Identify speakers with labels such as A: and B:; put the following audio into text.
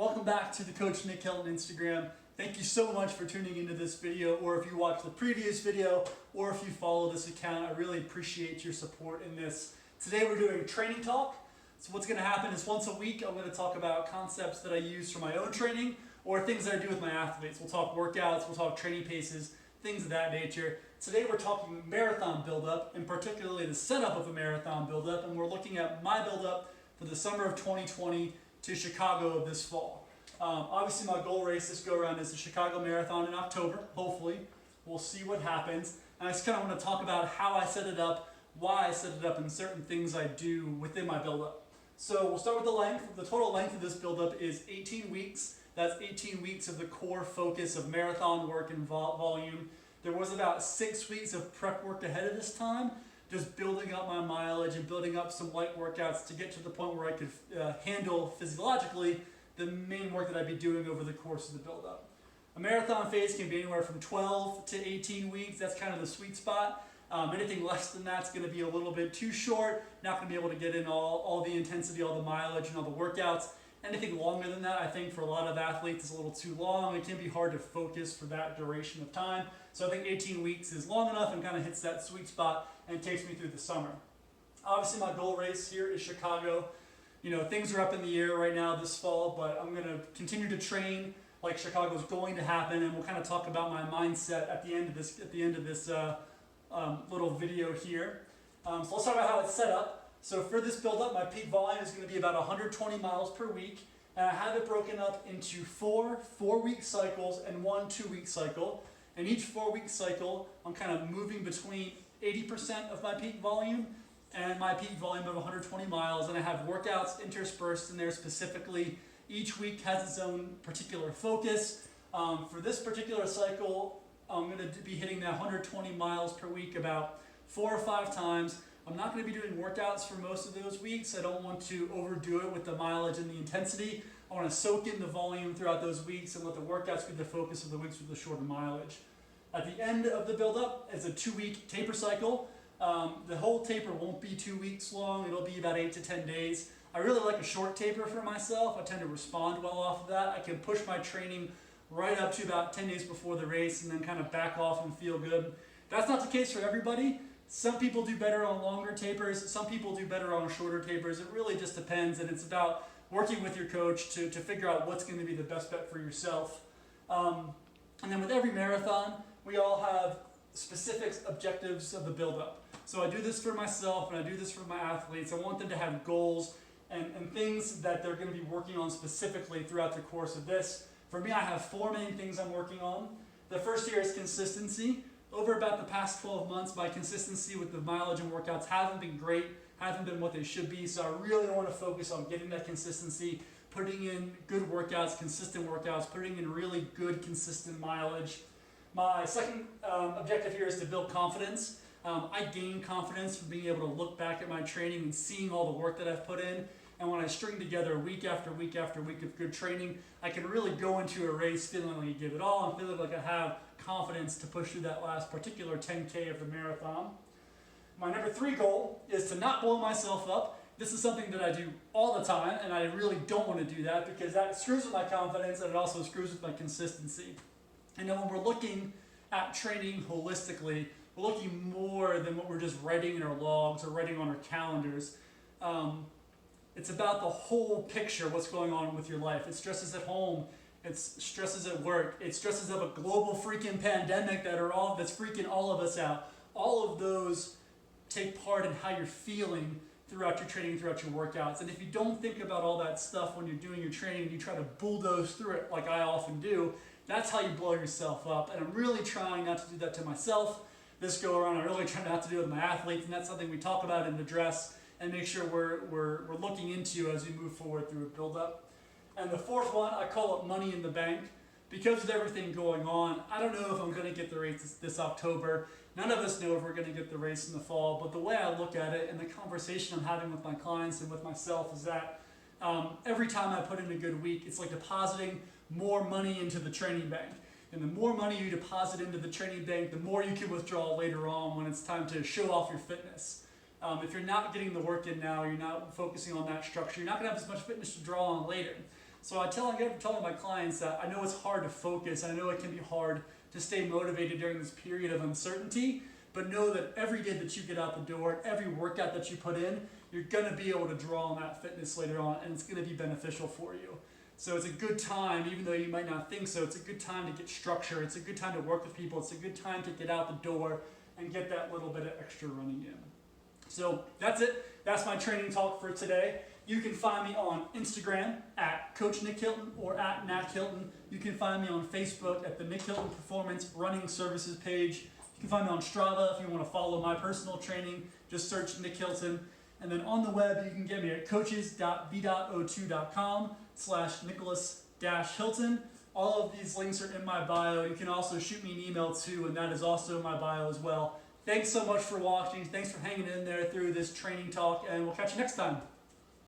A: Welcome back to the Coach Nick Hilton Instagram. Thank you so much for tuning into this video, or if you watched the previous video, or if you follow this account. I really appreciate your support in this. Today we're doing training talk. So what's going to happen is once a week I'm going to talk about concepts that I use for my own training or things that I do with my athletes. We'll talk workouts, we'll talk training paces, things of that nature. Today we're talking marathon buildup, and particularly the setup of a marathon buildup, and we're looking at my buildup for the summer of 2020 to Chicago this fall. Obviously my goal race this go around is the Chicago Marathon in October, hopefully. We'll see what happens. And I just kind of want to talk about how I set it up, why I set it up, and certain things I do within my buildup. So we'll start with the length. The total length of this buildup is 18 weeks. That's 18 weeks of the core focus of marathon work and volume. There was about 6 weeks of prep work ahead of this time, just building up my mileage and building up some light workouts to get to the point where I could handle physiologically the main work that I'd be doing over the course of the buildup. A marathon phase can be anywhere from 12 to 18 weeks. That's kind of the sweet spot. Anything less than that's going to be a little bit too short. Not going to be able to get in all the intensity, all the mileage, and all the workouts. Anything longer than that, I think for a lot of athletes, is a little too long. It can be hard to focus for that duration of time. So I think 18 weeks is long enough and kind of hits that sweet spot and takes me through the summer. Obviously my goal race here is Chicago. You know, things are up in the air right now this fall, but I'm going to continue to train like Chicago's going to happen, and we'll kind of talk about my mindset at the end of this little video here. So let's talk about how it's set up. So for this build-up, my peak volume is going to be about 120 miles per week, and I have it broken up into four 4-week cycles and one 2-week cycle. And each 4-week cycle, I'm kind of moving between 80% of my peak volume and my peak volume of 120 miles, and I have workouts interspersed in there specifically. Each week has its own particular focus. For this particular cycle, I'm going to be hitting that 120 miles per week about 4 or 5 times. I'm not going to be doing workouts for most of those weeks. I don't want to overdo it with the mileage and the intensity. I want to soak in the volume throughout those weeks and let the workouts be the focus of the weeks with the shorter mileage. At the end of the build-up is a 2-week taper cycle. The whole taper won't be 2 weeks long. It'll be about 8 to 10 days. I really like a short taper for myself. I tend to respond well off of that. I can push my training right up to about 10 days before the race and then kind of back off and feel good. That's not the case for everybody. Some people do better on longer tapers. Some people do better on shorter tapers. It really just depends, and it's about working with your coach to figure out what's going to be the best bet for yourself. And then with every marathon, we all have specific objectives of the build-up. So I do this for myself and I do this for my athletes. I want them to have goals and things that they're going to be working on specifically throughout the course of this. For me, I have 4 main things I'm working on. The first here is consistency. Over about the past 12 months, my consistency with the mileage and workouts haven't been great, haven't been what they should be, so I really want to focus on getting that consistency, putting in good workouts, consistent workouts, putting in really good, consistent mileage. My second objective here is to build confidence. I gain confidence from being able to look back at my training and seeing all the work that I've put in. And when I string together week after week after week of good training, I can really go into a race feeling like I give it all and feeling like I have confidence to push through that last particular 10K of the marathon. My number 3 goal is to not blow myself up. This is something that I do all the time, and I really don't want to do that because that screws with my confidence and it also screws with my consistency. And then when we're looking at training holistically, we're looking more than what we're just writing in our logs or writing on our calendars. It's about the whole picture, what's going on with your life. It's stresses at home, it's stresses at work, it's stresses of a global freaking pandemic that's freaking all of us out. All of those take part in how you're feeling throughout your training, throughout your workouts. And if you don't think about all that stuff when you're doing your training and you try to bulldoze through it like I often do, that's how you blow yourself up. And I'm really trying not to do that to myself this go around. I really try not to do it with my athletes, and that's something we talk about and address and make sure we're looking into as we move forward through a build-up. And the 4th one, I call it money in the bank. Because of everything going on, I don't know if I'm going to get the race this October. None of us know if we're going to get the race in the fall, but the way I look at it and the conversation I'm having with my clients and with myself is that every time I put in a good week, it's like depositing more money into the training bank. And the more money you deposit into the training bank, the more you can withdraw later on when it's time to show off your fitness. If you're not getting the work in now, you're not focusing on that structure, you're not going to have as much fitness to draw on later. So I tell my clients that I know it's hard to focus. I know it can be hard to stay motivated during this period of uncertainty, but know that every day that you get out the door, every workout that you put in, you're going to be able to draw on that fitness later on, and it's going to be beneficial for you. So it's a good time, even though you might not think so, it's a good time to get structure. It's a good time to work with people. It's a good time to get out the door and get that little bit of extra running in. So that's it. That's my training talk for today. You can find me on Instagram at Coach Nick Hilton or at Nack Hilton. You can find me on Facebook at the Nick Hilton Performance Running Services page. You can find me on Strava if you want to follow my personal training. Just search Nick Hilton. And then on the web, you can get me at coaches.v.o2.com/Nicholas-Hilton. All of these links are in my bio. You can also shoot me an email too, and that is also in my bio as well. Thanks so much for watching. Thanks for hanging in there through this training talk, and we'll catch you next time.